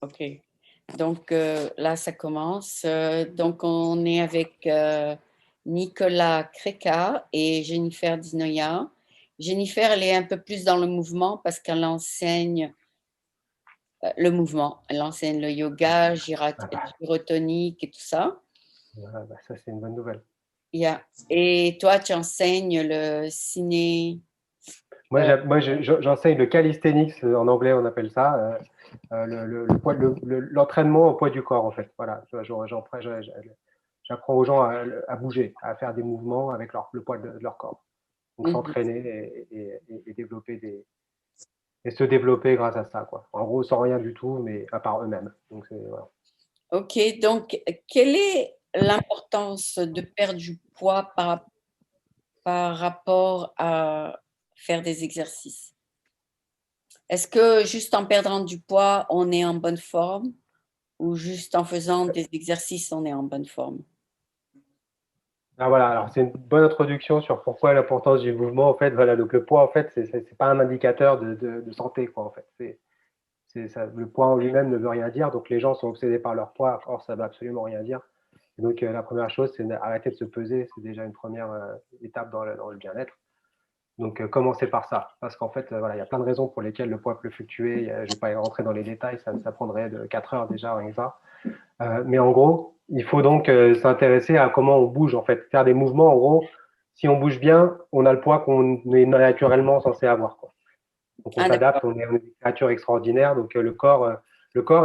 OK. Donc, là, ça commence. Donc, on est avec Nicolas Creca et Jennifer Dinoya. Jennifer, elle est un peu plus dans le mouvement parce qu'elle enseigne le mouvement. Elle enseigne le yoga, gyrotonique et tout ça. Voilà, bah, ça, c'est une bonne nouvelle. Yeah. Et toi, tu enseignes le ciné. Moi, j'enseigne le calisthenics, en anglais, on appelle ça, l'entraînement au poids du corps, en fait. Voilà, j'apprends aux gens à bouger, à faire des mouvements avec le poids de leur corps. Donc, Mhm. s'entraîner et et se développer grâce à ça, quoi. En gros, sans rien du tout, mais à part eux-mêmes. Donc, voilà. OK. Donc, quelle est l'importance de perdre du poids par rapport à faire des exercices? Est-ce que juste en perdant du poids, on est en bonne forme ou juste en faisant des exercices, on est en bonne forme? Ah, voilà, alors c'est une bonne introduction sur pourquoi l'importance du mouvement. En fait, voilà, donc le poids, en fait, c'est pas un indicateur de santé, quoi, en fait. Ça, le poids en lui-même ne veut rien dire. Donc, les gens sont obsédés par leur poids. Or, ça ne veut absolument rien dire. Et donc, la première chose, c'est d'arrêter de se peser. C'est déjà une première étape dans le bien-être. Donc, commencer par ça. Parce qu'en fait, voilà, il y a plein de raisons pour lesquelles le poids peut fluctuer. Je ne vais pas y rentrer dans les détails. Ça prendrait 4 heures déjà, rien que ça. Mais en gros, il faut donc s'intéresser à comment on bouge, en fait. Faire des mouvements, en gros, si on bouge bien, on a le poids qu'on est naturellement censé avoir, quoi. Donc on Ah, s'adapte, d'accord. on est des créatures extraordinaires. Donc le corps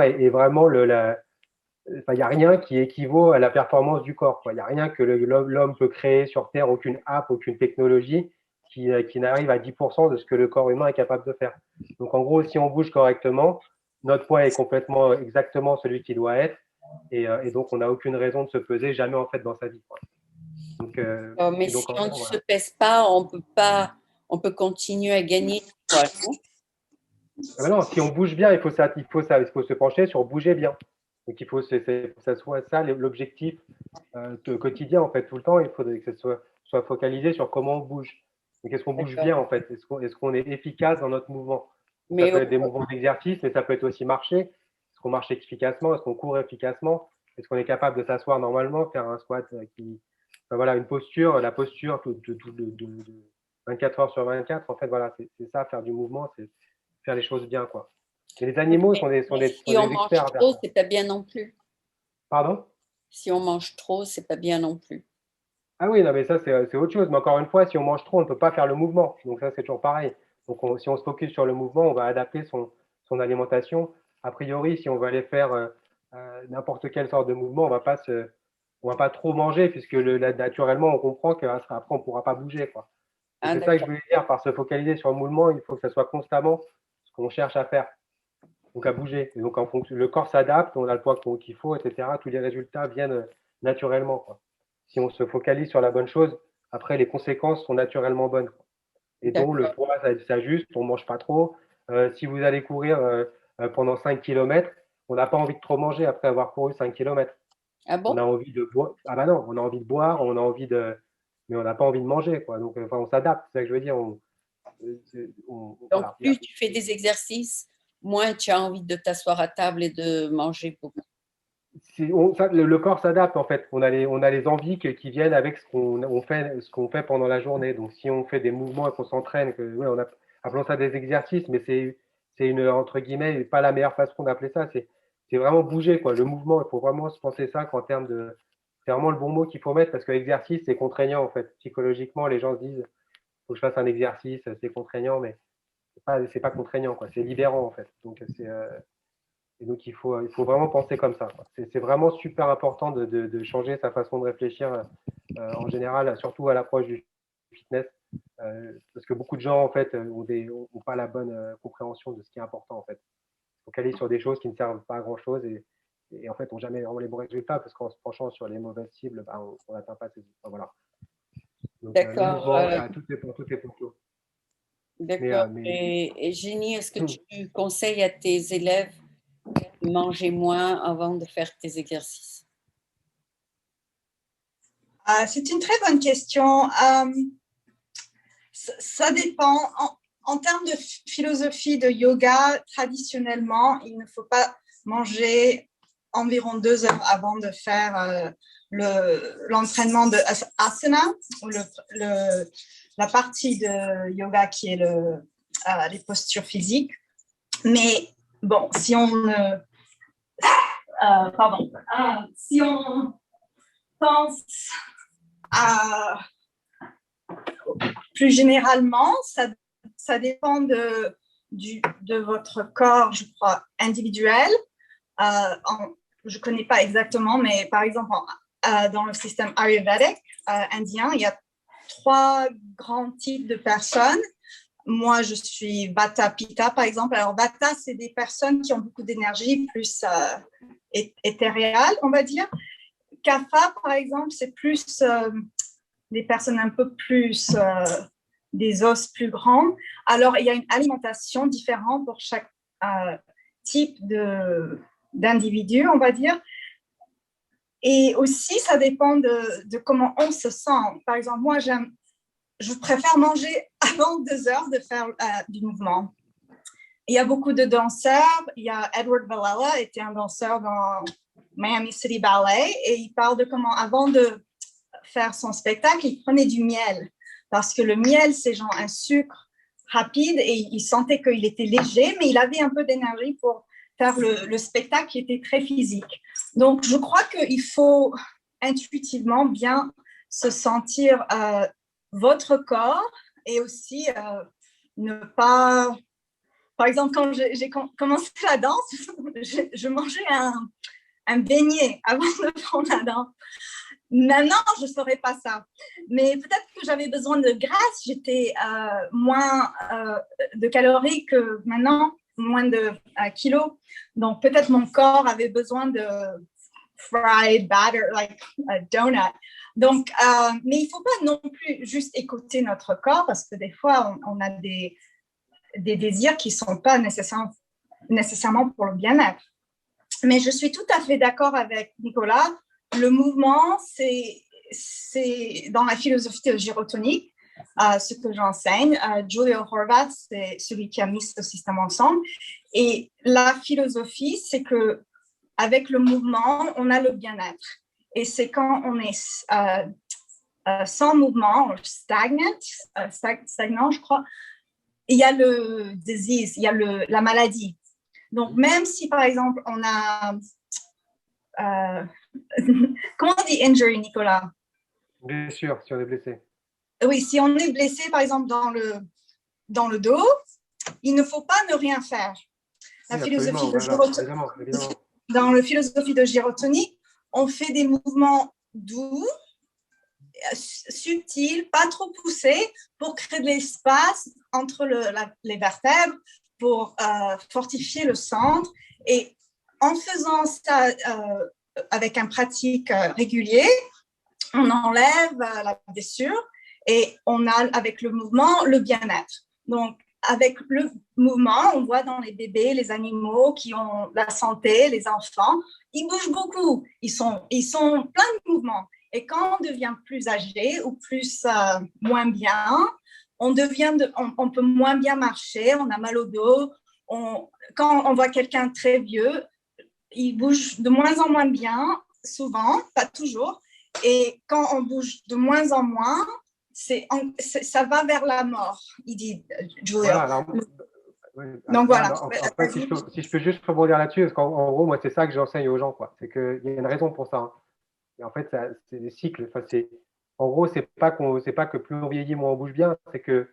est vraiment enfin, il n'y a rien qui équivaut à la performance du corps, quoi. Il n'y a rien que l'homme peut créer sur Terre, aucune app, aucune technologie qui n'arrive à 10% de ce que le corps humain est capable de faire. Donc en gros, si on bouge correctement, notre poids est complètement exactement celui qui doit être. Et donc on n'a aucune raison de se peser jamais en fait dans sa vie, quoi. Donc, Mais et si donc en on ne gros, se voilà. pèse pas, on peut pas, on peut continuer à gagner du poids, non? Ah ben non, si on bouge bien, il faut se pencher sur bouger bien. Donc il faut que ça soit ça l'objectif quotidien en fait tout le temps. Il faudrait que ça soit focalisé sur comment on bouge. Donc est-ce qu'on bouge D'accord. bien en fait? Est-ce qu'on est efficace dans notre mouvement? Donc, ça Mais peut être des mouvements d'exercice, mais ça peut être aussi marcher. Est-ce qu'on marche efficacement? Est-ce qu'on court efficacement? Est-ce qu'on est capable de s'asseoir normalement, faire un squat enfin, voilà, une posture, la posture de 24 heures sur 24. En fait, voilà, c'est ça, faire du mouvement, c'est faire les choses bien, quoi. Et les oui, animaux mais sont si on des mange experts à faire trop, ça. c'est pas bien non plus. Pardon? Si on mange trop, c'est pas bien non plus. Ah oui, non, mais ça, c'est autre chose. Mais encore une fois, si on mange trop, on ne peut pas faire le mouvement. Donc ça, c'est toujours pareil. Donc si on se focus sur le mouvement, on va adapter son alimentation. A priori, si on veut aller faire n'importe quelle sorte de mouvement, on va pas trop manger, puisque naturellement, on comprend qu'après, on ne pourra pas bouger, quoi. Donc Ah, c'est ça que je d'accord. voulais dire, par se focaliser sur le mouvement, il faut que ça soit constamment ce qu'on cherche à faire. Donc à bouger. Et donc en fonction, le corps s'adapte, on a le poids qu'il faut, etc. Tous les résultats viennent naturellement, quoi. Si on se focalise sur la bonne chose, après les conséquences sont naturellement bonnes, quoi. Et donc le D'accord. poids s'ajuste, on ne mange pas trop. Si vous allez courir pendant 5 km, on n'a pas envie de trop manger après avoir couru 5 km. Ah On a bon? envie de boire. Ah bah non, on a envie de boire, on a envie de. Mais on n'a pas envie de manger, quoi. Donc enfin, on s'adapte, c'est ça que je veux dire. Donc, Voilà. plus tu fais des exercices, moins tu as envie de t'asseoir à table et de manger beaucoup. Le corps s'adapte en fait. On a les envies qui viennent avec ce qu'on fait pendant la journée. Donc si on fait des mouvements et qu'on s'entraîne, ouais, appelons ça des exercices, mais c'est une entre guillemets pas la meilleure façon d'appeler ça. C'est vraiment bouger, quoi. Le mouvement, il faut vraiment se penser ça qu'en termes de, c'est vraiment le bon mot qu'il faut mettre parce que l'exercice c'est contraignant en fait. Psychologiquement, les gens se disent faut que je fasse un exercice, c'est contraignant, mais c'est pas contraignant, quoi. C'est libérant en fait. Donc et donc, il faut vraiment penser comme ça, quoi. C'est vraiment super important de changer sa façon de réfléchir en général, surtout à l'approche du fitness, parce que beaucoup de gens, en fait, ont pas la bonne compréhension de ce qui est important, en fait. Ils se focalisent sur des choses qui ne servent pas à grand-chose et en fait, n'ont jamais vraiment les bons résultats parce qu'en se penchant sur les mauvaises cibles, bah, on n'atteint pas ces. Enfin, voilà. Donc, le D'accord. mouvement, tout est pour tout. Mais, D'accord. Et Jenny, est-ce que tu conseilles à tes élèves de manger moins avant de faire tes exercices? C'est une très bonne question. Ça dépend. En termes de philosophie de yoga, traditionnellement, il ne faut pas manger environ 2 heures avant de faire l'entraînement de asana, ou la partie de yoga qui est les postures physiques. Mais bon, si on si on pense plus généralement, ça dépend de votre corps, je crois, individuel. Je ne connais pas exactement, mais par exemple, dans le système ayurvédique indien, il y a 3 grands types de personnes. Moi, je suis Vata Pitta, par exemple. Alors, Vata, c'est des personnes qui ont beaucoup d'énergie, plus éthéréale, on va dire. Kapha, par exemple, c'est plus des personnes un peu plus, des os plus grands. Alors, il y a une alimentation différente pour chaque type d'individu, on va dire. Et aussi, ça dépend de comment on se sent. Par exemple, moi, je préfère manger avant 2 heures de faire du mouvement. Il y a beaucoup de danseurs. Il y a Edward Villella, était un danseur dans Miami City Ballet, et il parle de comment, avant de faire son spectacle, il prenait du miel. Parce que le miel, c'est genre un sucre rapide, et il sentait qu'il était léger, mais il avait un peu d'énergie pour faire le spectacle qui était très physique. Donc, je crois qu'il faut intuitivement bien se sentir votre corps, et aussi ne pas... Par exemple, quand j'ai commencé la danse, je mangeais un beignet avant de prendre la danse. Maintenant, je ne ferais pas ça. Mais peut-être que j'avais besoin de graisse, j'étais moins de calories que maintenant, moins de kilos. Donc, peut-être mon corps avait besoin de fried batter, like a donut. Donc, mais il ne faut pas non plus juste écouter notre corps, parce que des fois, on a des désirs qui ne sont pas nécessairement pour le bien-être. Mais je suis tout à fait d'accord avec Nicolas. Le mouvement, c'est dans la philosophie de gyrotonique, ce que j'enseigne. Julio Horvath, c'est celui qui a mis ce système ensemble. Et la philosophie, c'est que avec le mouvement, on a le bien-être. Et c'est quand on est sans mouvement, stagnant, je crois, il y a le disease, il y a la maladie. Donc, même si, par exemple, on a... comment on dit injury, Nicolas? Blessure, si on est blessé. Oui, si on est blessé, par exemple, dans le dos, il ne faut pas ne rien faire. La philosophie de gyrotonique, dans la philosophie de gyrotonique, on fait des mouvements doux, subtils, pas trop poussés, pour créer de l'espace entre les vertèbres, pour fortifier le centre. Et en faisant ça avec une pratique régulière, on enlève la blessure et on a avec le mouvement le bien-être. Donc, avec le mouvement, on voit dans les bébés, les animaux qui ont la santé, les enfants, ils bougent beaucoup, ils sont plein de mouvements. Et quand on devient plus âgé ou moins bien, on peut moins bien marcher, on a mal au dos. Quand on voit quelqu'un très vieux, il bouge de moins en moins bien, souvent, pas toujours. Et quand on bouge de moins en moins, ça va vers la mort, il dit Julia. Voilà, Donc voilà. Après, si je peux juste rebondir là-dessus, parce qu'en gros, moi, c'est ça que j'enseigne aux gens, quoi. C'est qu'il y a une raison pour ça. Hein. Et en fait, c'est des cycles. Enfin, en gros, c'est pas que plus on vieillit, moins on bouge bien. C'est que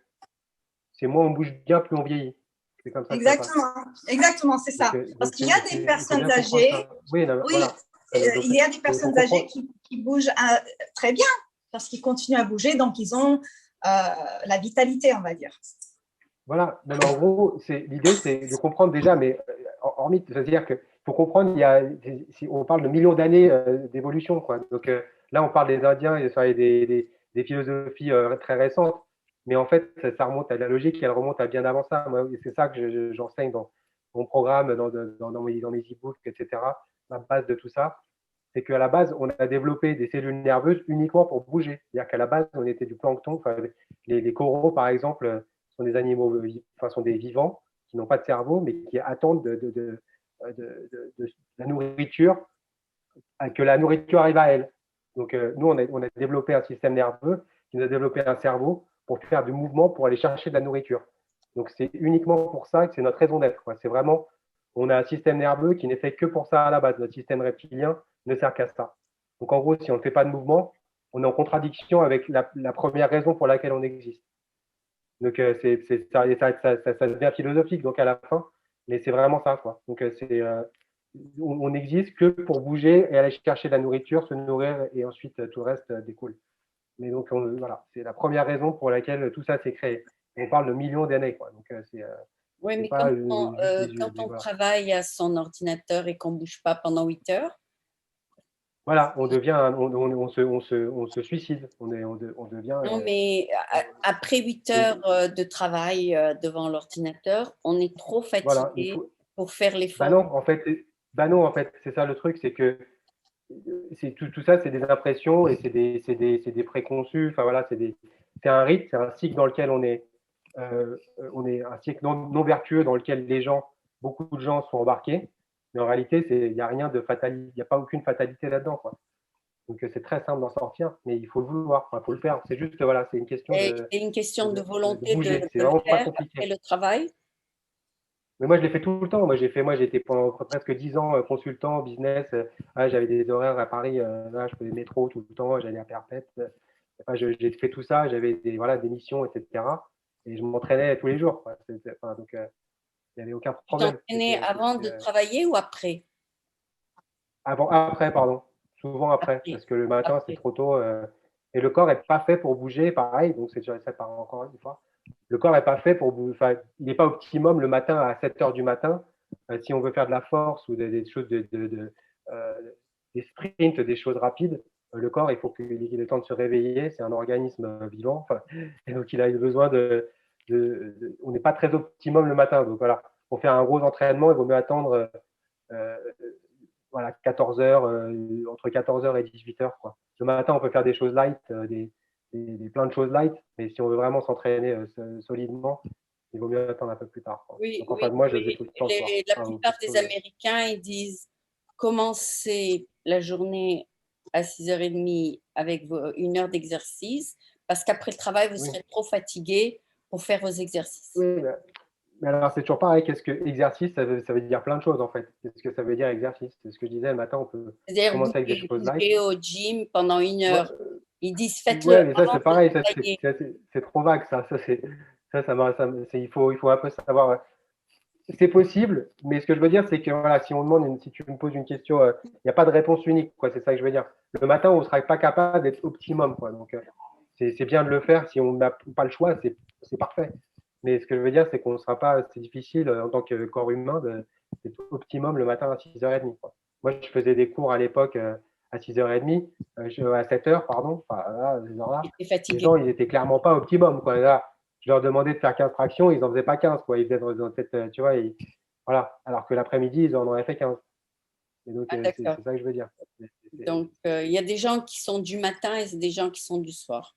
c'est moins on bouge bien, plus on vieillit. C'est comme ça. Exactement, c'est ça. Parce qu'il y a des personnes âgées. Oui, voilà. Il y a des personnes âgées qui bougent très bien parce qu'ils continuent à bouger, donc ils ont la vitalité, on va dire. Voilà. Mais en gros, l'idée, c'est de comprendre déjà, mais hormis, c'est-à-dire que pour comprendre, on parle de millions d'années d'évolution, quoi. Donc là, on parle des Indiens et des philosophies très récentes, mais en fait, ça remonte à la logique, elle remonte à bien avant ça. Moi, c'est ça que j'enseigne dans mon programme, dans mes e-books, etc. La base de tout ça, c'est qu'à la base, on a développé des cellules nerveuses uniquement pour bouger. C'est-à-dire qu'à la base, on était du plancton. Enfin, les coraux, par exemple, sont des animaux, sont des vivants qui n'ont pas de cerveau, mais qui attendent de la nourriture, que la nourriture arrive à elle. Donc, nous, on a développé un système nerveux qui nous a développé un cerveau pour faire du mouvement, pour aller chercher de la nourriture. Donc, c'est uniquement pour ça que c'est notre raison d'être. C'est vraiment, on a un système nerveux qui n'est fait que pour ça à la base. Notre système reptilien ne sert qu'à ça. Donc, en gros, si on ne fait pas de mouvement, on est en contradiction avec la première raison pour laquelle on existe. Donc, ça devient philosophique donc à la fin, mais c'est vraiment ça, quoi. Donc, on n'existe que pour bouger et aller chercher de la nourriture, se nourrir, et ensuite tout le reste découle. Mais donc, voilà, c'est la première raison pour laquelle tout ça s'est créé. On parle de millions d'années, quoi. Donc, Oui, mais pas quand on voilà. travaille à son ordinateur et qu'on ne bouge pas pendant 8 heures, Voilà, on devient, on se suicide, on devient. non, mais après 8 heures de travail devant l'ordinateur, on est trop Voilà, il fatigué faut. pour faire Bah l'effort. non, en fait, c'est ça le truc, c'est que tout ça, c'est des impressions et c'est des préconçus. Enfin voilà, c'est un rythme, c'est un cycle dans lequel on est un cycle non vertueux dans lequel beaucoup de gens sont embarqués. Mais en réalité, il n'y a rien de fatal, il n'y a pas aucune fatalité là-dedans, quoi. Donc c'est très simple d'en sortir, mais il faut le vouloir, il faut le faire. C'est juste, voilà, c'est une question Et c'est une question de volonté bouger. C'est de le vraiment pas faire compliqué. après le travail. Mais moi, je l'ai fait tout le temps. Moi, j'ai été pendant presque 10 ans consultant business. J'avais des horaires à Paris. Là, je faisais le métro tout le temps. J'allais à Perpète. J'ai fait tout ça. J'avais des missions, etc. Et je m'entraînais tous les jours, quoi. Donc, il n'y avait aucun Tu problème. t'entraînais avant de travailler ou après? Après, pardon. Souvent après, Après. parce que le matin, c'est Après. trop tôt. Et le corps n'est pas fait pour bouger, pareil. Donc, c'est ça par encore une fois. Le corps n'est pas fait pour bouger. Enfin, il n'est pas optimum le matin à 7 heures du matin. Si on veut faire de la force ou des choses, des sprints, des choses rapides, le corps, il faut qu'il ait le temps de se réveiller. C'est un organisme vivant. Enfin, et donc, il a besoin on n'est pas très optimum le matin. Donc, voilà, pour faire un gros entraînement, il vaut mieux attendre voilà, 14 heures, entre 14 heures et 18 heures, quoi. Le matin, on peut faire des choses light, plein de choses light, mais si on veut vraiment s'entraîner solidement, il vaut mieux attendre un peu plus tard, quoi. Oui, Donc, enfin, moi, je le fais tout le temps. la plupart des Américains, ils disent commencer la journée à 6h30 avec 1 heure d'exercice, parce qu'après le travail, vous serez trop fatigué pour faire vos exercices. Oui, mais alors, c'est toujours pareil. Qu'est-ce que exercice, ça veut dire plein de choses, en fait. Qu'est-ce que ça veut dire exercice? C'est ce que je disais, le matin, on peut commencer avec des choses light. Bouger au gym pendant 1 heure. Ils disent faites-le Ouais, mais ça, avant c'est de pareil. travailler. C'est trop vague, ça. Il faut un peu savoir. C'est possible, mais ce que je veux dire, c'est que voilà, si tu me poses une question, il n'y a pas de réponse unique, quoi. C'est ça que je veux dire. Le matin, on ne sera pas capable d'être optimum, quoi. Donc, c'est bien de le faire. Si on n'a pas le choix, c'est parfait. Mais ce que je veux dire, c'est qu'on ne sera pas. C'est difficile en tant que corps humain d'être optimum le matin à 6h30, quoi. Moi, je faisais des cours à l'époque à 6h30, à 7h, pardon. Enfin, là, les gens, ils étaient clairement pas optimum, quoi. Là, je leur demandais de faire 15 tractions, ils n'en faisaient pas 15, quoi. Ils faisaient dans cette, tu vois, voilà. Alors que l'après-midi, ils en auraient fait 15. Et donc, c'est ça que je veux dire. Donc, il y a des gens qui sont du matin et des gens qui sont du soir.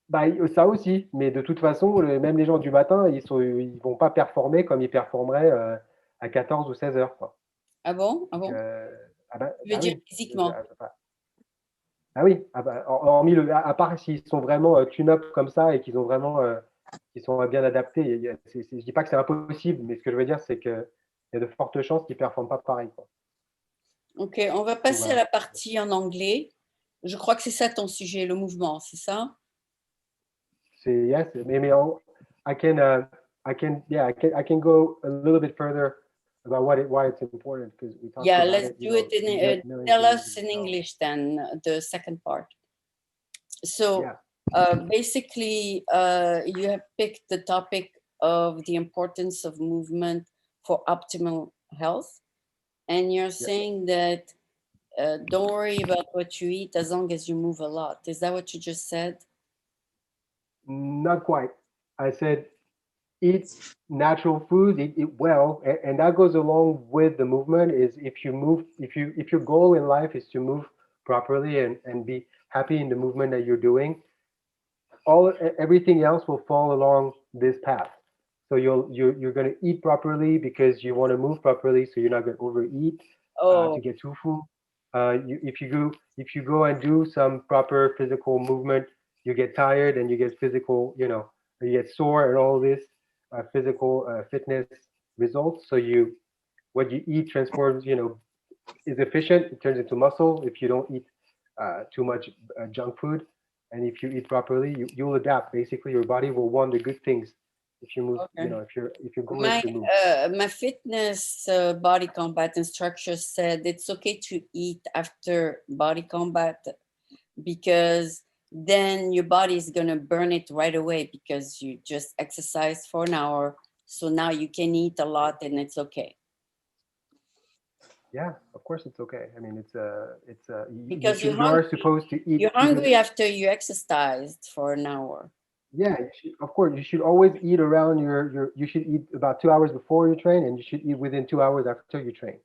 Bah, ça aussi, mais de toute façon, même les gens du matin, ils vont pas performer comme ils performeraient à 14 ou 16 heures, quoi. Ah bon? Ah Donc, bon? Tu veux dire oui. physiquement? Ah oui, hormis à part s'ils sont vraiment tune-up comme ça et qu'ils ont vraiment, qu'ils sont bien adaptés. Je dis pas que c'est impossible, mais ce que je veux dire, c'est qu'il y a de fortes chances qu'ils ne performent pas pareil, quoi. Ok, on va passer voilà. à la partie en anglais. Je crois que c'est ça ton sujet, le mouvement, c'est ça? Yes, maybe I can go a little bit further about why it's important because we talked about let's it. do it in tell us in English then, the second part. So basically, you have picked the topic of the importance of movement for optimal health, and you're saying that don't worry about what you eat as long as you move a lot. Is that what you just said? Not quite. I said eat natural foods, eat well, and that goes along with the movement. Is if your goal in life is to move properly and be happy in the movement that you're doing, everything else will fall along this path. So you're going to eat properly because you want to move properly, so you're not going to overeat to Oh, get too full. If you go and do some proper physical movement, you get tired and you get physical, you get sore and all this physical fitness results. So what you eat transforms, is efficient. It turns into muscle if you don't eat too much junk food, and if you eat properly, you'll adapt. Basically, your body will want the good things if you move. okay. If your goal is My to move. my fitness body combat instructor said it's okay to eat after body combat because then your body is gonna burn it right away because you just exercise for an hour. So now you can eat a lot and it's okay Yeah, of course it's okay. I mean, because you are supposed to eat you're even. hungry after you exercised for an hour. Yeah, of course, you should always eat around you should eat about 2 hours before you train, and you should eat within 2 hours after you train.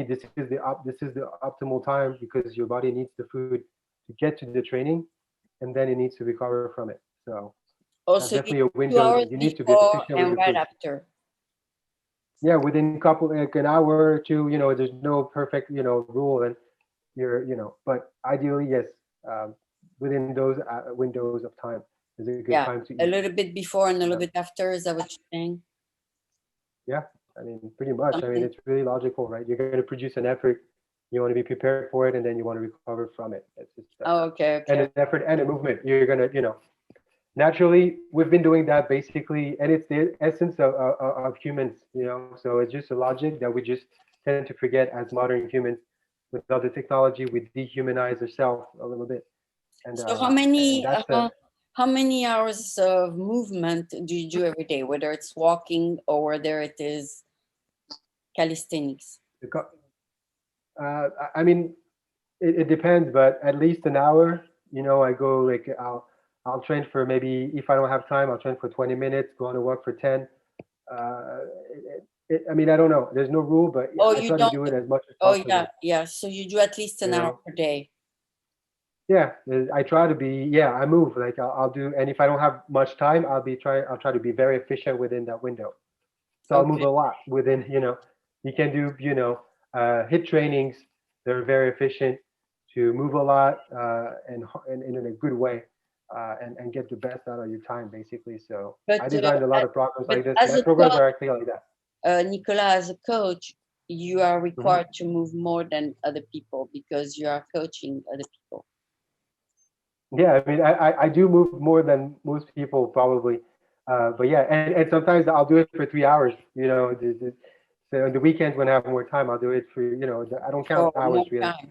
This is the optimal time because your body needs the food to get to the training, and then it needs to recover from it. So that's Also, you definitely a two window hours that you need to be before efficient with and your right food. after. Yeah, within couple like an hour or two, there's no perfect, rule, and but ideally, yes, within those windows of time is a good Yeah, time to a eat. little bit before and a little Yeah. bit after. Is that what you're saying? Yeah, I mean, pretty much. I mean, Something. it's really logical, right? You're going to produce an effort, you want to be prepared for it, and then you want to recover from it. It's just Oh, okay, and okay. an effort and a movement. You're gonna, naturally, we've been doing that basically, and it's the essence of humans, So it's just a logic that we just tend to forget as modern humans. With all the technology, we dehumanize ourselves a little bit, and So that's the how many hours of movement do you do every day, whether it's walking or whether it is calisthenics? the I mean, it depends, but at least an hour. I go like I'll train for maybe if I don't have time, I'll train for 20 minutes, go on a walk for 10. I mean, I don't know. There's no rule, but yeah, Oh, I you try to don't. do it as much as Oh, yeah, possible. yeah. So you do at least an You hour know, per day. yeah, I try to be. Yeah, I move like I'll do, and if I don't have much time, I'll try to be very efficient within that window. So I'll move Okay. a lot within. You can do hit trainings. They're very efficient to move a lot and in a good way. And get the best out of your time, basically. So I But designed a lot of programs but like this. as My a programs coach, are actually like that. Nicolas, as a coach, you are Mhm. required to move more than other people because you are coaching other people. Yeah, I mean, I do move more than most people probably, but yeah, and sometimes I'll do it for 3 hours. So on the weekends when I have more time, I'll do it for I don't count For hours more really. time.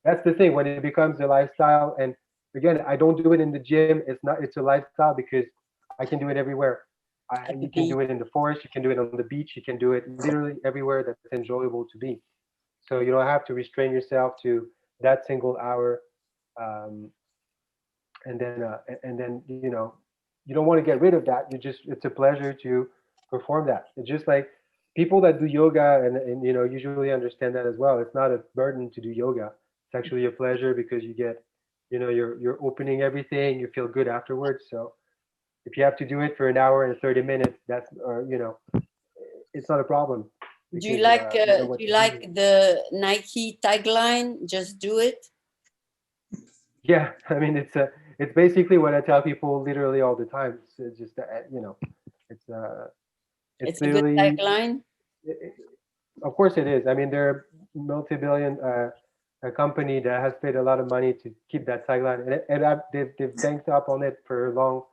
That's the thing when it becomes a lifestyle. And again, I don't do it in the gym. It's a lifestyle because I can do it everywhere. At the You can do beach. it in the forest. You can do it on the beach. You can do it literally everywhere that's enjoyable to be. So you don't have to restrain yourself to that single hour. Um, and then you don't want to get rid of that. It's a pleasure to perform that. It's just like people that do yoga and usually understand that as well. It's not a burden to do yoga. It's actually a pleasure because you get you're opening everything. You feel good afterwards. So if you have to do it for an hour and 30 minutes, that's or it's not a problem because you know Do what you to do. like the Nike tagline? Just do it. Yeah, I mean it's basically what I tell people literally all the time. It's just it's it's It's a good literally tagline. of course it is. I mean they're a multi-billion a company that has paid a lot of money to keep that tagline, and they've banked up on it for a long,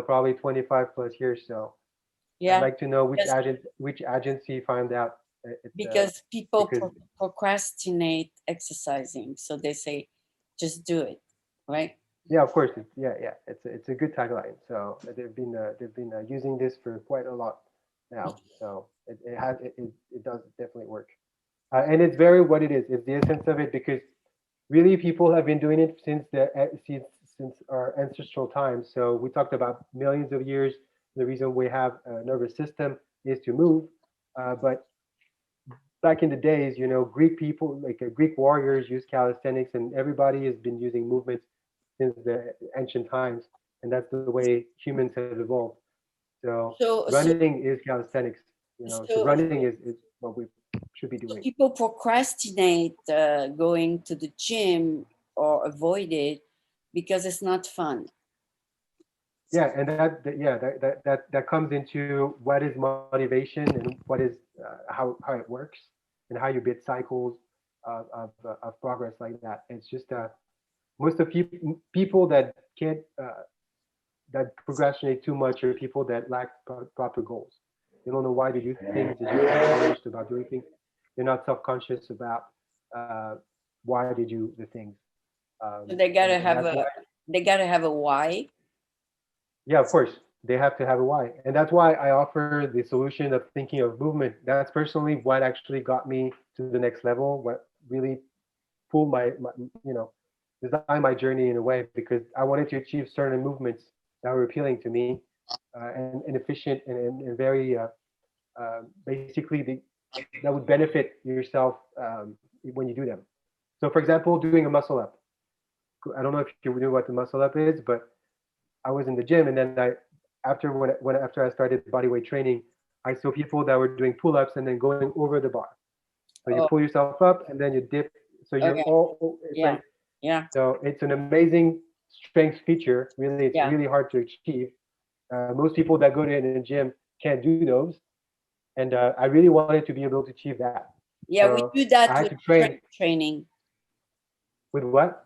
probably 25 plus years. So I'd Yeah, like to know because which agency found out. It's because people because procrastinate exercising, so they say, just do it, right? yeah, of course. Yeah. It's a good tagline. So they've been using this for quite a lot now. So it does definitely work, and it's very what it is. It's the essence of it because really people have been doing it since our ancestral times. So we talked about millions of years. The reason we have a nervous system is to move, but back in the days, Greek people, like Greek warriors, used calisthenics, and everybody has been using movements since the ancient times, and that's the way humans have evolved. So, So, running is calisthenics, so so, running is what we should be doing. people procrastinate going to the gym or avoid it because it's not fun. Yeah, and that comes into what is motivation and what is how it works and how you build cycles of progress like that. It's just most of people that can't that procrastinate too much are people that lack proper goals. They don't know why they do things. They're just discouraged about doing things. They're not self-conscious about why they do the things. So they gotta have a why. Yeah, of course, they have to have a why, and that's why I offer the solution of thinking of movement. That's personally what actually got me to the next level. What really pulled my design my journey in a way, because I wanted to achieve certain movements that were appealing to me and efficient and very basically that would benefit yourself when you do them. So, for example, doing a muscle up. I don't know if you knew what the muscle up is, but I was in the gym, and then after I started bodyweight training, I saw people that were doing pull-ups and then going over the bar. So you pull yourself up and then you dip. So you're So it's an amazing strength feature. Really, it's really hard to achieve. Most people that go to a gym can't do those, and I really wanted to be able to achieve that. Yeah, so we do that I with had to train. strength training. With what?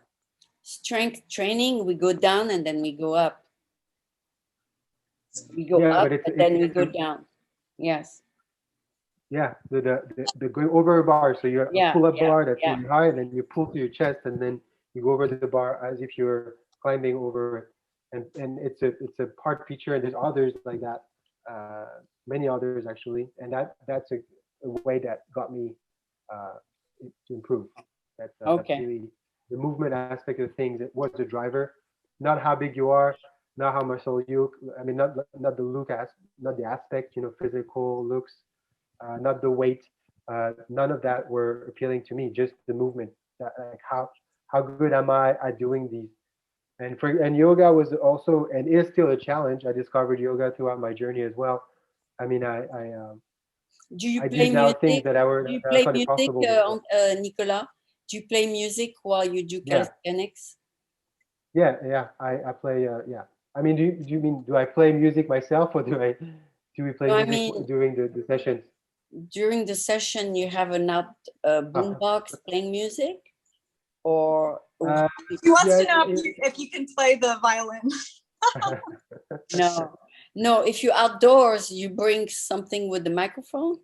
Strength training, we go down and then we go up. We go up and then we go down. Yes. Yeah, the going over a bar. So you're a pull-up bar that's really high, and then you pull to your chest, and then you go over the bar as if you're climbing over it. And it's a part feature, and there's others like that, many others actually, and that's a way that got me to improve. That's really the movement aspect of things. It was the driver, not how big you are, not how muscle you. I mean, not the look not the aspect, physical looks, not the weight. None of that were appealing to me. Just the movement. Like how good am I at doing these? And yoga was also and is still a challenge. I discovered yoga throughout my journey as well. I mean, do you I play did now music? things that I were Do you play music, Nicolas? Do you play music while you do calisthenics? Yeah. I play. Yeah. I mean, do you mean do I play music myself, or do we play music during the sessions? During the session, you have an boombox playing music, or he wants to know if you can play the violin. No. If you're outdoors, you bring something with the microphone.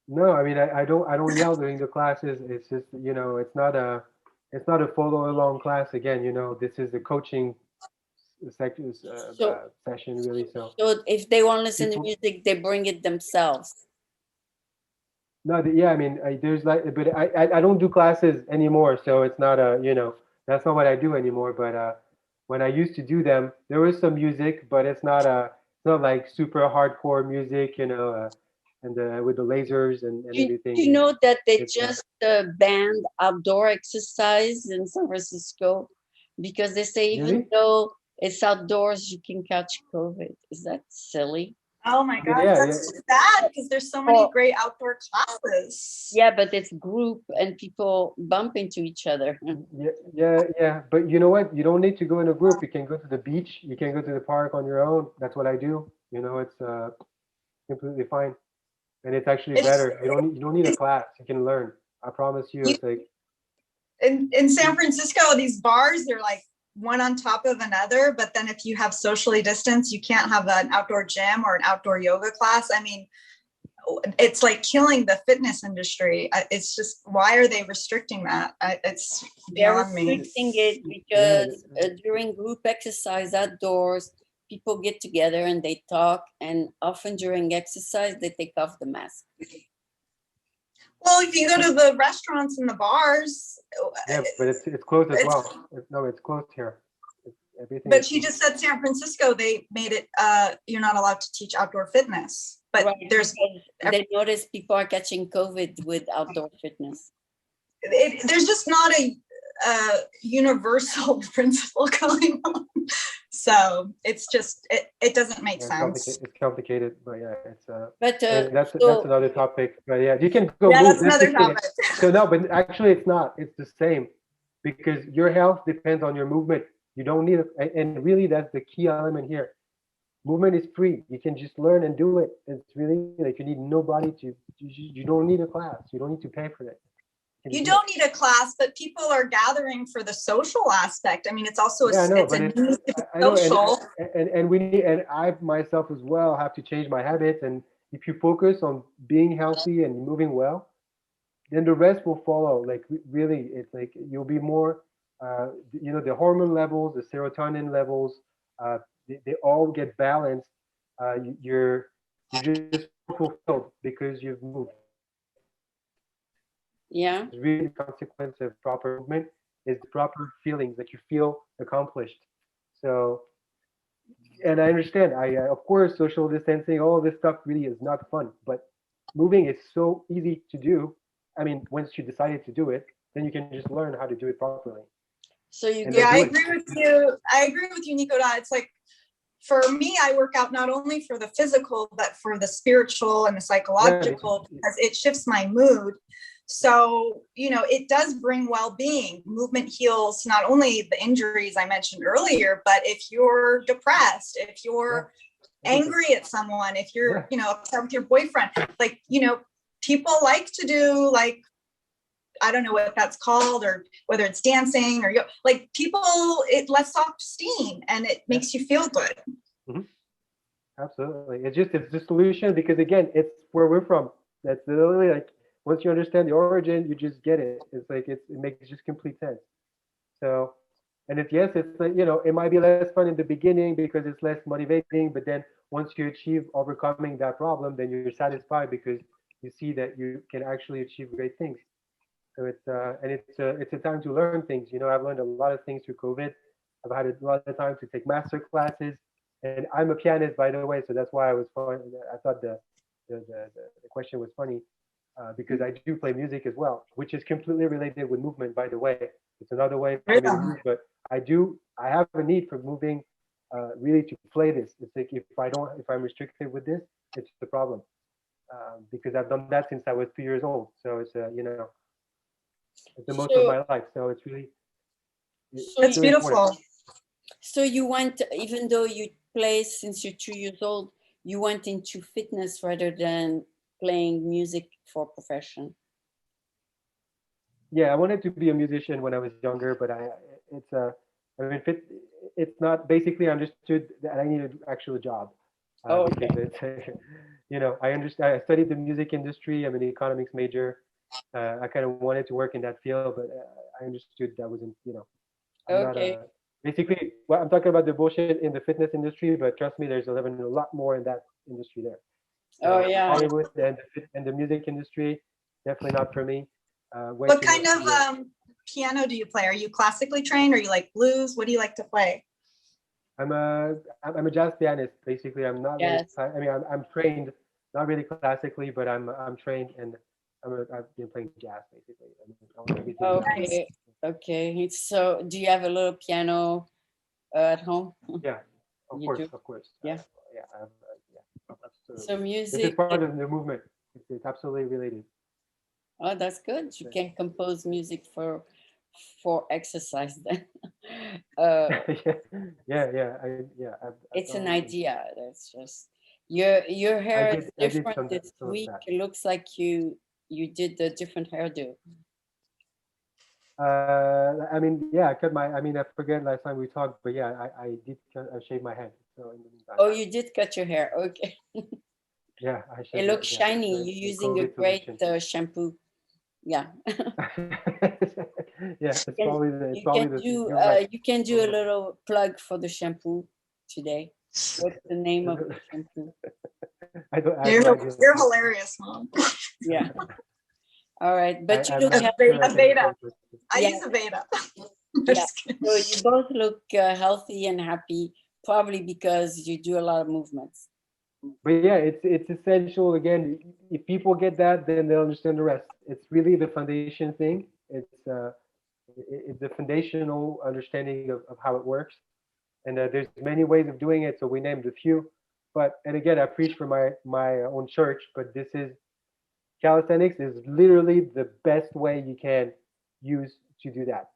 No, I mean I don't yell during the classes. It's just it's not a follow along class again. This is a coaching session really. So if they want to listen to music, they bring it themselves. No, I mean there's but I don't do classes anymore. So it's not that's not what I do anymore. But when I used to do them, there was some music, but it's not like super hardcore music, and with the lasers and everything. Do you know that they just banned outdoor exercise in San Francisco because they say even though it's outdoors, you can catch COVID? Is that silly? Oh my God, that's too bad because there's so many great outdoor classes. Yeah, but it's group and people bump into each other. Yeah. But you know what? You don't need to go in a group. You can go to the beach. You can go to the park on your own. That's what I do. It's completely fine, and it's actually better. You don't need a class. You can learn. I promise you. It's like in San Francisco, these bars, they're like one on top of another, but then if you have socially distanced, you can't have an outdoor gym or an outdoor yoga class. I mean, it's like killing the fitness industry. It's just, why are they restricting that? It's beyond me. They're restricting it because during group exercise outdoors, people get together and they talk, and often during exercise, they take off the mask. Well, if you go to the restaurants and the bars. Yeah, but it's closed as well. It's closed here. But she just said San Francisco, they made it, you're not allowed to teach outdoor fitness. But they notice people are catching COVID with outdoor fitness. There's just not a universal principle going on. So it's just, it doesn't make It's sense. it's complicated, but yeah, it's But that's so another topic. But yeah, you can go Yeah, move. that's another the thing. topic. So no, but actually it's not. It's the same because your health depends on your movement. You don't need and really that's the key element here. Movement is free. You can just learn and do it. It's really like you need nobody to. You don't need a class. You don't need to pay for it. You don't need a class, but people are gathering for the social aspect. I mean, it's also Yeah, I know, it's but a it's, need to be I know, social. and we need, and I myself as well have to change my habits. And if you focus on being healthy and moving well, then the rest will follow. Like really, it's like you'll be more, the hormone levels, the serotonin levels, they all get balanced. You're just fulfilled because you've moved. yeah. It's really the consequence of proper movement is the proper feelings that you feel accomplished. So, and I understand. Of course, social distancing, all this stuff really is not fun, but moving is so easy to do. I mean, once you decided to do it, then you can just learn how to do it properly. So you And go. Yeah, I do it. agree with you. I agree with you, Nicola. It's like, for me, I work out not only for the physical, but for the spiritual and the psychological, because it shifts my mood. So, it does bring well-being. Movement heals not only the injuries I mentioned earlier, but if you're depressed, if you're angry at someone, if you're, upset with your boyfriend, like, people like to do, like, I don't know what that's called, or whether it's dancing or like people, it lets off steam and it makes you feel good. Mm-hmm. Absolutely. It's the solution because again, it's where we're from. That's literally like once you understand the origin, you just get it. It's like it makes just complete sense. So, and it's like, it might be less fun in the beginning because it's less motivating, but then once you achieve overcoming that problem, then you're satisfied because you see that you can actually achieve great things. So it's a time to learn things. I've learned a lot of things through COVID. I've had a lot of time to take master classes, and I'm a pianist, by the way. So that's why I thought the question was funny because I do play music as well, which is completely related with movement. By the way, it's another way for me to move. But I have a need for moving, really to play this. It's like if I'm restricted with this, it's the problem because I've done that since I was 2 years old. So it's the most of So, my life. So it's really so It's you, really important. beautiful. so you went, even though you play since you're 2 years old, you went into fitness rather than playing music for profession. Yeah, I wanted to be a musician when I was younger, but it's not basically understood that I need an actual job Oh, because okay. it's, I understand. I studied the music industry. I'm an economics major. I kind of wanted to work in that field, but I understood that wasn't, I'm not Okay. basically, well, I'm talking about the bullshit in the fitness industry, but trust me, there's a lot more in that industry there. Oh, So yeah. Hollywood and the music industry, definitely not for me. What kind of piano do you play? Are you classically trained, or you like blues? What do you like to play? I'm a jazz pianist. Basically, I'm not really. Yes. I mean, I'm trained, not really classically, but I'm trained, and I've been playing jazz basically. I mean, I want everything. Okay. Okay. So do you have a little piano at home? Yeah, of You course, do? of course. Yeah. Yeah, absolutely. So This is music, part of the movement. It's absolutely related. oh, that's good. You can compose music for exercise then. I've It's an done- idea. That's just your hair is I did different this some of week. that. It looks like you did a different hairdo. I mean, yeah, I forget last time we talked, but yeah, I did shave my head. So in the meantime, Oh, you did cut your hair. Okay. yeah, I It shaved looks yeah, shiny. the You're using a COVID great solution. shampoo. Yeah. Yeah, it's Can- probably the you're right. you can do a little plug for the shampoo today. What's the name of the shampoo? I have no idea. You're hilarious, Mom. Yeah. All right. But you look I'm healthy. sure I can Aveda. explain this. I Yeah. use Aveda. Yeah. So you both look healthy and happy, probably because you do a lot of movements. But yeah, it's essential. Again, if people get that, then they'll understand the rest. It's really the foundation thing. It's the foundational understanding of how it works. And there's many ways of doing it, so we named a few. But and again, I preach for my own church, but this is calisthenics is literally the best way you can use to do that.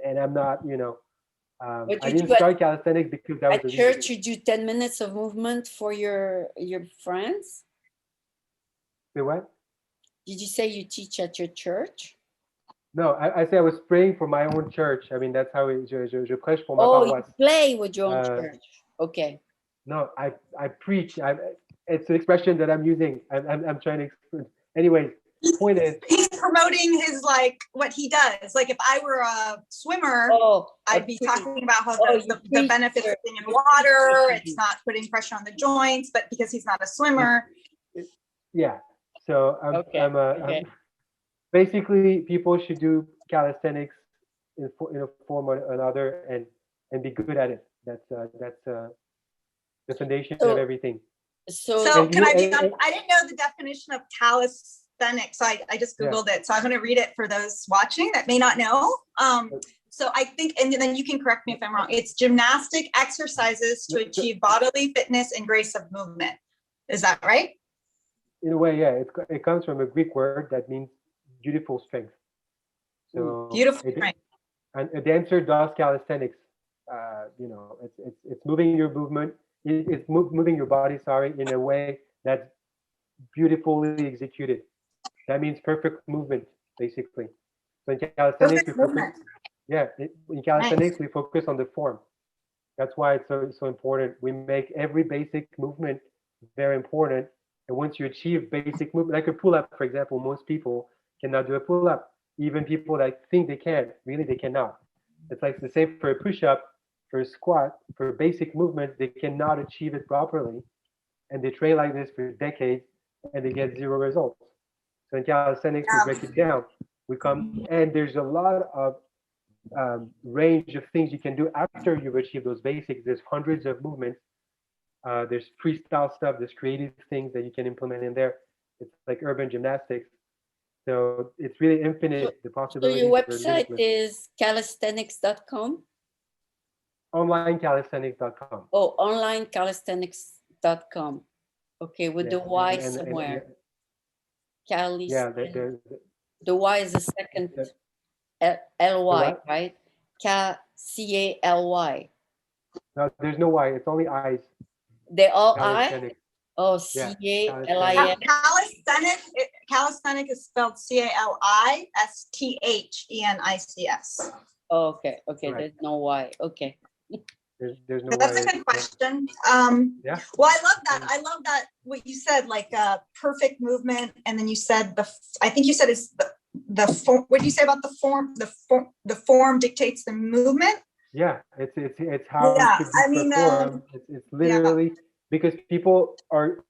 And I'm not, What I you do didn't start calisthenics because that was at the reason. church, you do 10 minutes of movement for your friends? Say what? Did you say you teach at your church? No, I say I was praying for my own church. I mean, that's how je prêche pour ma Oh, you paroisse. play with your own church. Okay. No, I preach. It's an expression that I'm using. I'm trying to explain. Anyways, point is, he's promoting his like what he does. Like if I were a swimmer, I'd be talking about how the benefits of being in water. It's not putting pressure on the joints, but because he's not a swimmer. Yeah. So I'm basically people should do calisthenics in a form or another and be good at it. That's the foundation of everything. So can I be honest? I didn't know the definition of calisthenics. So I just Googled it. So I'm going to read it for those watching that may not know. So I think, and then you can correct me if I'm wrong, it's gymnastic exercises to achieve bodily fitness and grace of movement. Is that right? In a way, yeah. It comes from a Greek word that means beautiful strength. So beautiful strength. And a dancer does calisthenics. It's moving your movement. It's moving your body, in a way that's beautifully executed. That means perfect movement, basically. So in calisthenics, we focus on the form. That's why it's so important. We make every basic movement very important. And once you achieve basic movement, like a pull-up, for example, most people cannot do a pull-up. Even people that think they can, really they cannot. It's like the same for a push-up, for a squat, for basic movement, they cannot achieve it properly. And they train like this for decades and they get zero results. So in calisthenics, we break it down. And there's a lot of range of things you can do after you've achieved those basics. There's hundreds of movements. There's freestyle stuff, there's creative things that you can implement in there. It's like urban gymnastics. So it's really infinite, the possibilities. So your website is calisthenics.com? Onlinecalisthenics.com. Oh, onlinecalisthenics.com. Okay, with the Y somewhere. The Y is the second L-Y, right? C-A-L-Y. No, there's no Y. It's only I's. They're all I? Oh, C-A-L-I-N. Calisthenics is spelled C-A-L-I-S-T-H-E-N-I-C-S. Oh, okay. Right. There's no Y. Okay. There's no That's Y. a good question. Well, I love that. I love that what you said, like perfect movement, and then you said I think you said is the form. What do you say about the form? The form dictates the movement. Yeah, it's how. Yeah, I mean, it's literally because people are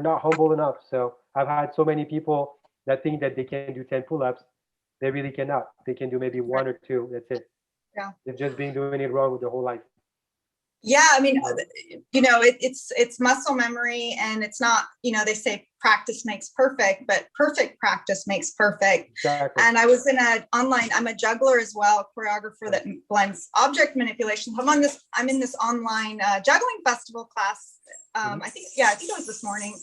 not humble enough. So I've had so many people that think that they can do 10 pull-ups. They really cannot. They can do maybe one or two. That's it. Yeah, they've just been doing it wrong with their whole life. Yeah, I mean, it's muscle memory, and it's not, they say practice makes perfect, but perfect practice makes perfect. Exactly. And I was in I'm a juggler as well, choreographer that blends object manipulation. I'm in this online juggling festival class. I think it was this morning.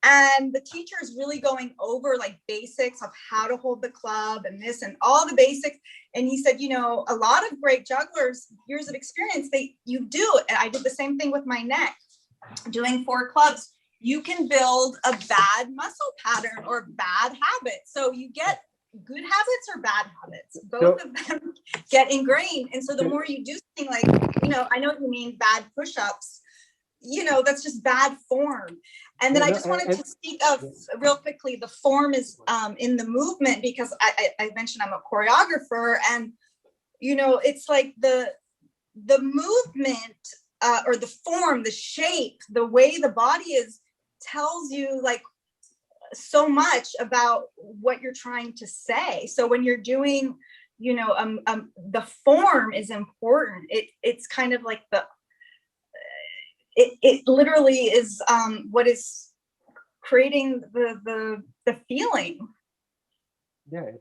And the teacher is really going over like basics of how to hold the club and this and all the basics. And he said, a lot of great jugglers, years of experience, you do. And I did the same thing with my neck, doing 4 clubs. You can build a bad muscle pattern or bad habits. So you get good habits or bad habits. Both of them get ingrained. And so the more you do something like, I know what you mean, bad push-ups, that's just bad form. And then I just wanted to speak of real quickly, the form is in the movement, because I mentioned I'm a choreographer, and, it's like the movement or the form, the shape, the way the body is tells you like so much about what you're trying to say. So when you're doing, the form is important. It's kind of like it literally is what is creating the feeling. Yeah,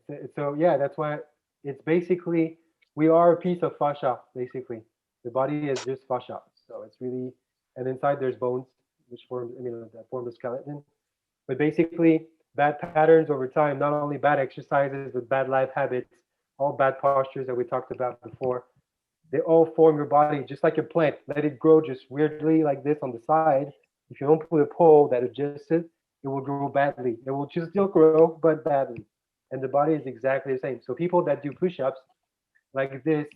that's why it's basically, we are a piece of fascia, basically. The body is just fascia. So it's really, and inside there's bones, which form, that form the skeleton. But basically, bad patterns over time, not only bad exercises, but bad life habits, all bad postures that we talked about before, they all form your body just like a plant. Let it grow just weirdly like this on the side. If you don't put a pole that adjusts it, it will grow badly. It will just still grow, but badly. And the body is exactly the same. So people that do push-ups like this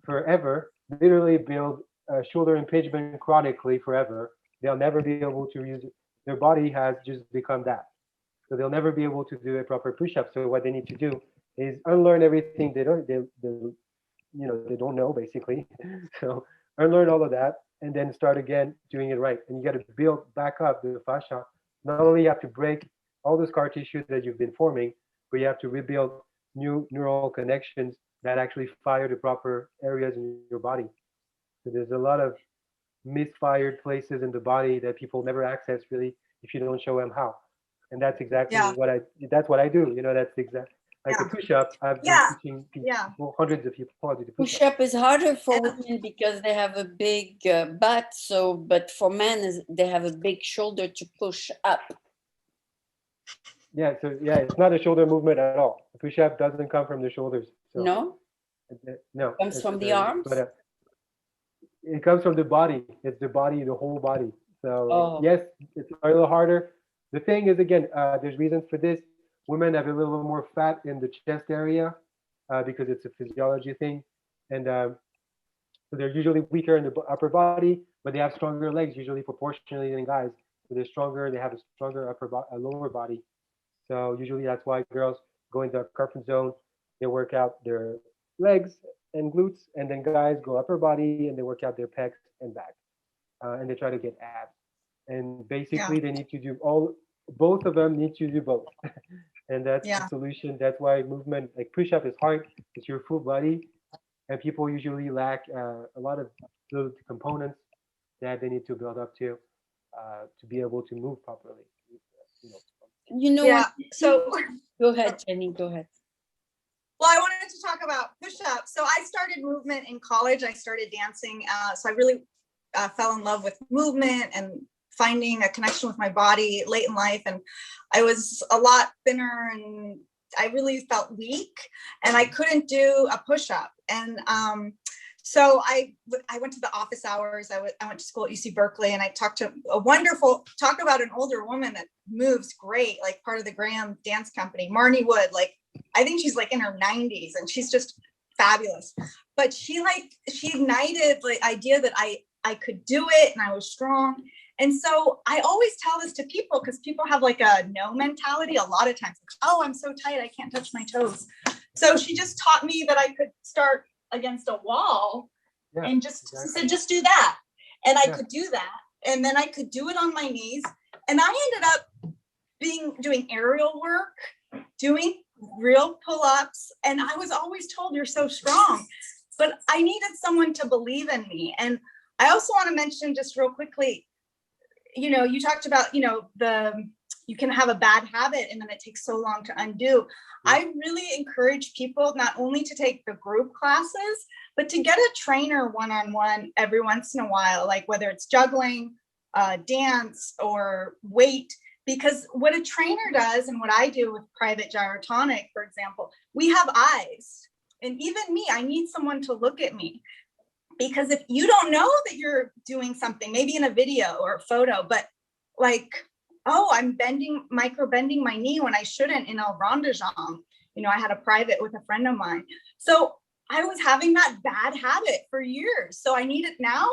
forever literally build shoulder impingement chronically forever. They'll never be able to use it. Their body has just become that. So they'll never be able to do a proper push-up. So what they need to do is unlearn everything they don't know basically. So unlearn all of that and then start again doing it right. And you got to build back up the fascia. Not only you have to break all the scar tissue that you've been forming, but you have to rebuild new neural connections that actually fire the proper areas in your body. So there's a lot of misfired places in the body that people never access really if you don't show them how. And that's exactly Yeah. what I do. That's exact. Like Yeah. a push-up, I've been Yeah. teaching Yeah. people, hundreds of people how to do push-ups. Push-up is harder for women because they have a big butt. So, but for men, they have a big shoulder to push up. Yeah, so it's not a shoulder movement at all. The push-up doesn't come from the shoulders. So, No, no, it comes from the arms. But it comes from the body. It's the body, the whole body. So yes, it's a little harder. The thing is, again, there's reasons for this. Women have a little more fat in the chest area because it's a physiology thing, and so they're usually weaker in the upper body, but they have stronger legs usually proportionally than guys. So they're stronger. They have a stronger lower body. So usually that's why girls go into a comfort zone. They work out their legs and glutes, and then guys go upper body and they work out their pecs and back, and they try to get abs. And basically, they need to do both of them need to do both, and that's the solution. That's why movement like push-up is hard. It's your full body, and people usually lack a lot of those components that they need to build up to be able to move properly. So go ahead, Jenny. Go ahead. Well, I wanted to talk about push-ups. So I started movement in college. I started dancing. So I really fell in love with movement and finding a connection with my body late in life. And I was a lot thinner and I really felt weak and I couldn't do a push-up. And so I went to the office hours. I went to school at UC Berkeley and I talked to talk about an older woman that moves great, like part of the Graham Dance Company, Marnie Wood. Like, I think she's like in her 90s and she's just fabulous. But she ignited the idea that I could do it and I was strong. And so I always tell this to people because people have like a no mentality a lot of times. Like, oh, I'm so tight, I can't touch my toes. So she just taught me that I could start against a wall and just said, just do that. And I could do that. And then I could do it on my knees. And I ended up doing aerial work, doing real pull-ups. And I was always told, you're so strong. But I needed someone to believe in me. And I also want to mention just real quickly, you talked about, you can have a bad habit and then it takes so long to undo. I really encourage people not only to take the group classes, but to get a trainer one-on-one every once in a while, like whether it's juggling, dance, or weight, because what a trainer does and what I do with private gyrotonic, for example, we have eyes. And even me, I need someone to look at me. Because if you don't know that you're doing something, maybe in a video or a photo, but like, oh, I'm micro bending my knee when I shouldn't in El Rondejam. I had a private with a friend of mine. So I was having that bad habit for years. So I need it now.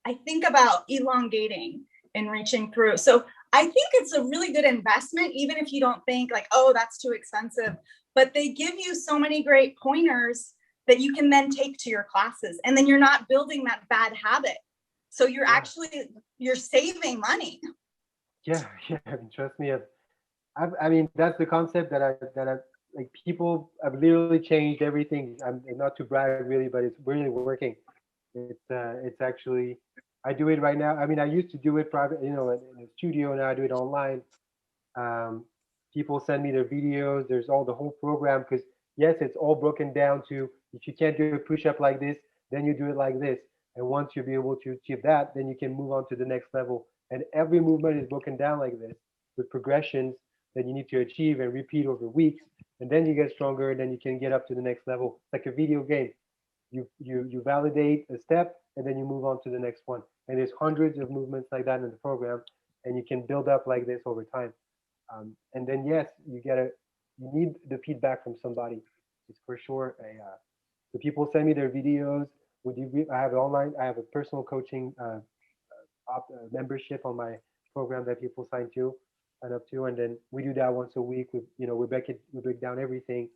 I think about elongating and reaching through. So I think it's a really good investment, even if you don't think like, oh, that's too expensive, but they give you so many great pointers that you can then take to your classes. And then you're not building that bad habit. So you're you're saving money. Yeah. Trust me. I mean, that's the concept that I like. People have literally changed everything. I'm not to brag really, but it's really working. It's actually, I do it right now. I mean, I used to do it private, in a studio. Now I do it online. People send me their videos. There's all the whole program because yes, it's all broken down to if you can't do a push-up like this, then you do it like this. And once you'll be able to achieve that, then you can move on to the next level. And every movement is broken down like this with progressions that you need to achieve and repeat over weeks. And then you get stronger, and then you can get up to the next level. It's like a video game. You validate a step, and then you move on to the next one. And there's hundreds of movements like that in the program, and you can build up like this over time. And then yes, you need the feedback from somebody. It's for sure so people send me their videos. I have a personal coaching membership on my program that people sign up to, and then we do that once a week. We break down everything.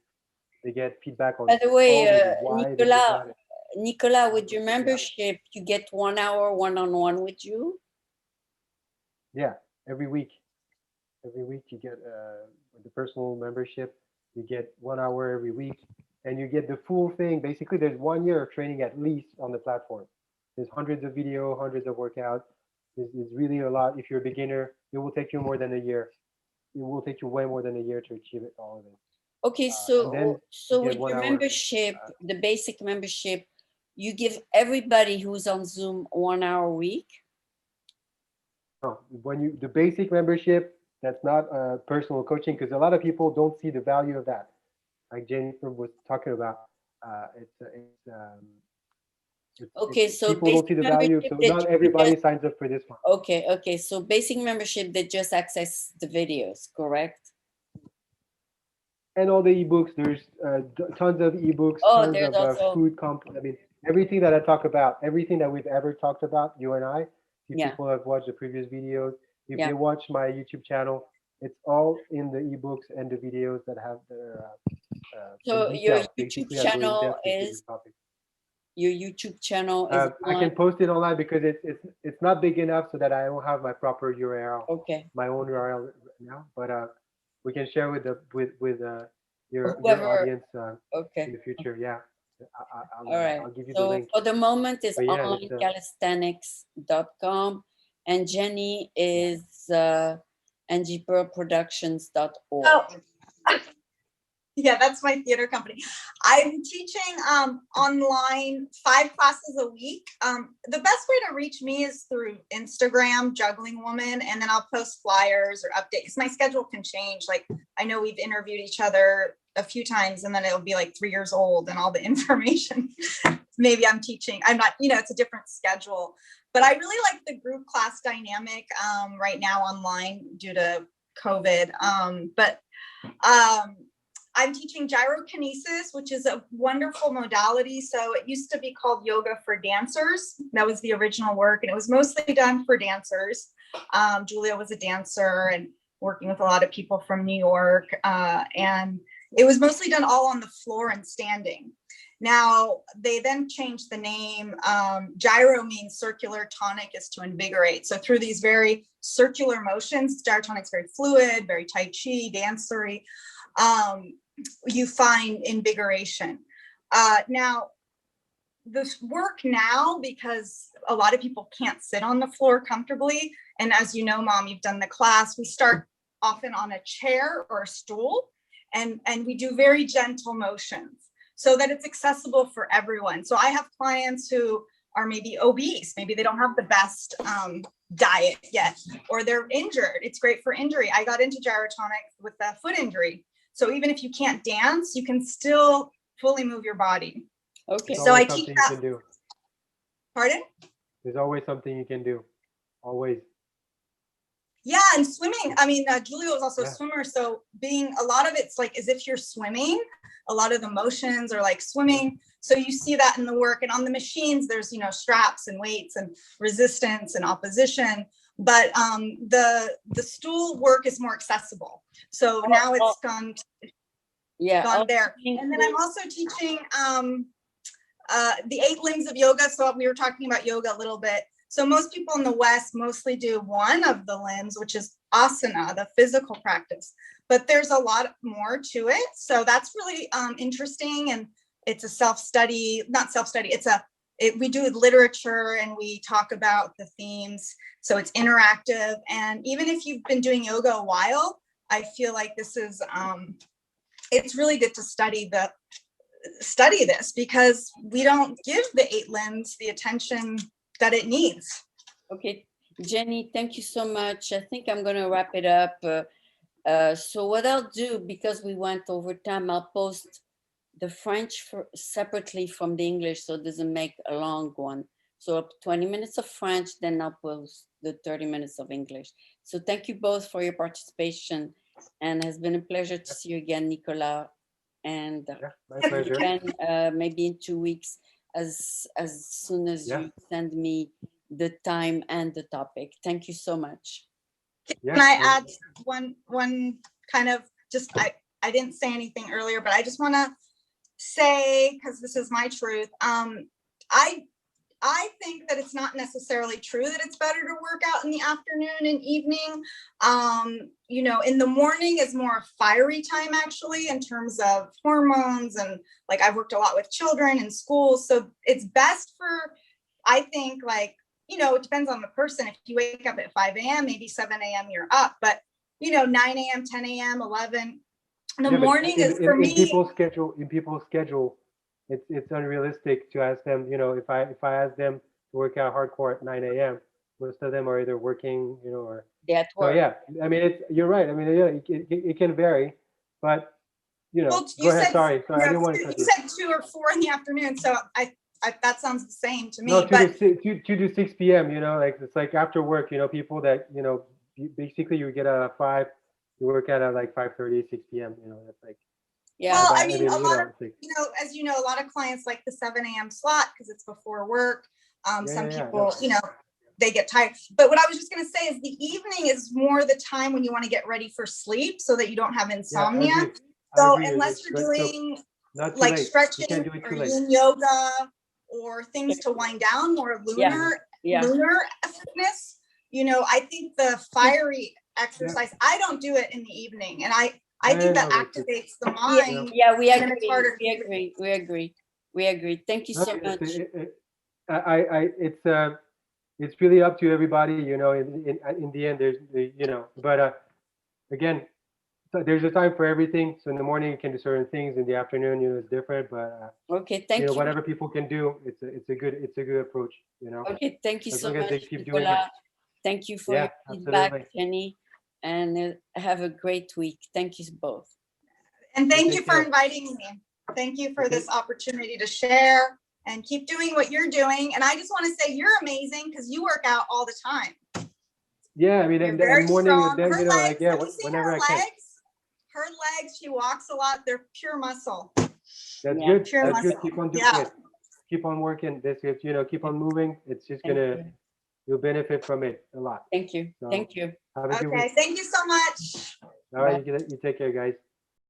They get feedback on. By the way, Nicolas, with your membership, you get 1 hour one-on-one with you? Yeah, every week. Every week you get the personal membership. You get 1 hour every week, and you get the full thing. Basically, there's 1 year of training at least on the platform. There's hundreds of videos, hundreds of workouts. There's really a lot. If you're a beginner, it will take you more than a year. It will take you way more than a year to achieve it, all of it. Okay, so with your membership, the basic membership, you give everybody who's on Zoom 1 hour a week? No, the basic membership, that's not personal coaching, because a lot of people don't see the value of that. Like Jennifer was talking about, so people don't see the value, so not everybody signs up for this one. Okay, so basic membership, they just access the videos, correct? And all the ebooks. There's tons of ebooks, tons of food I mean, everything that I talk about, everything that we've ever talked about, you and I. People have watched the previous videos. If they watch my YouTube channel, it's all in the ebooks and the videos that have the. So your YouTube channel is. Your YouTube channel is. I can post it online because it's not big enough so that I don't have my proper URL. Okay. My own URL now, but we can share with your audience in the future. Yeah. All right. I'll give you the link. For the moment, it's onlinecalisthenics.com, and Jenny is ngpearlproductions.org. Oh. Yeah, that's my theater company. I'm teaching online 5 classes a week. The best way to reach me is through Instagram, Juggling Woman, and then I'll post flyers or updates, because my schedule can change. Like, I know we've interviewed each other a few times, and then it'll be like 3 years old and all the information. Maybe I'm teaching. I'm not, it's a different schedule. But I really like the group class dynamic right now online due to COVID. I'm teaching gyrokinesis, which is a wonderful modality. So it used to be called yoga for dancers. That was the original work, and it was mostly done for dancers. Julia was a dancer and working with a lot of people from New York. And it was mostly done all on the floor and standing. Now, they then changed the name. Gyro means circular, tonic is to invigorate. So through these very circular motions, gyrotonic is very fluid, very tai chi, dancery. You find invigoration. Now, this work now, because a lot of people can't sit on the floor comfortably, and as you know, Mom, you've done the class, we start often on a chair or a stool, and we do very gentle motions so that it's accessible for everyone. So I have clients who are maybe obese, maybe they don't have the best diet yet, or they're injured. It's great for injury. I got into gyrotonic with a foot injury. So even if you can't dance, you can still fully move your body. Okay. So I teach that. You can do. Pardon? There's always something you can do. Always. Yeah, and swimming. I mean, Julia was also a swimmer. So a lot of it's like as if you're swimming. A lot of the motions are like swimming. So you see that in the work. And on the machines, there's, straps and weights and resistance and opposition. But the stool work is more accessible. So now it's gone there. And then I'm also teaching the 8 limbs of yoga. So we were talking about yoga a little bit. So most people in the West mostly do one of the limbs, which is asana, the physical practice. But there's a lot more to it. So that's really interesting. And it's a self-study, not self-study, we do literature and we talk about the themes. So it's interactive. And even if you've been doing yoga a while, I feel like this is, it's really good to study study this, because we don't give the 8 limbs the attention that it needs. Okay, Jenny, thank you so much. I think I'm going to wrap it up. So what I'll do, because we went over time, I'll post the French separately from the English, so it doesn't make a long one. So 20 minutes of French, then I'll post the 30 minutes of English. So thank you both for your participation, and it's been a pleasure to see you again, Nicolas. And my pleasure. again, maybe in 2 weeks, as soon as you send me the time and the topic. Thank you so much. Can I add one kind of, just, I didn't say anything earlier, but I just want to say, because this is my truth, I think that it's not necessarily true that it's better to work out in the afternoon and evening. You know, in the morning is more fiery time, actually, in terms of hormones, and like I've worked a lot with children in school, so it's best for, I think, like, you know, it depends on the person. If you wake up at 5 a.m., maybe 7 a.m. you're up, but you know, 9 a.m., 10 a.m., 11. The morning is for me. In people's schedule, it's unrealistic to ask them. You know, if I ask them to work out hardcore at 9 a.m., most of them are either working, you know, or they're at work. So yeah, I mean, you're right. I mean, yeah, it can vary, but you know, Well, go ahead. Sorry, I didn't want to cut you. You said 2 or 4 in the afternoon, so I that sounds the same to me. No, 2 to 6 p.m. You know, like it's like after work. You know, people that, you know, basically you get out at 5, you work out at like 5:30, 6 p.m. You know, that's like. Yeah. Well, I mean, a lot of, you know, as you know, a lot of clients like the 7 a.m. slot because it's before work. Some people, you know, they get tired. But what I was just going to say is the evening is more the time when you want to get ready for sleep so that you don't have insomnia. Yeah, so unless you're doing like stretching or yin yoga or things to wind down, more lunar fitness, you know, I think the fiery exercise, I don't do it in the evening. And I think that activates the mind. Yeah, we agree. We agree. Thank you so much. It's really up to everybody, you know. In the end, there's you know, but again, so there's a time for everything. So in the morning you can do certain things. In the afternoon, you know, it's different. But okay, thank you. Whatever people can do, it's a good approach, you know. Okay, thank you so much, they keep Nicolas. doing it. Thank you for your feedback, Jenny, and have a great week. Thank you both. And thank you for inviting me. Thank you for this opportunity to share, and keep doing what you're doing. And I just want to say you're amazing because you work out all the time. Yeah, I mean, and morning, then, you know, like, yeah, whenever I can. Her legs, she walks a lot. They're pure muscle. That's good. That's good. Keep on doing it. Keep on working. This is, you know, keep on moving. It's just you'll benefit from it a lot. Thank you. So, thank you. Okay. Thank you so much. All right. You take care, guys.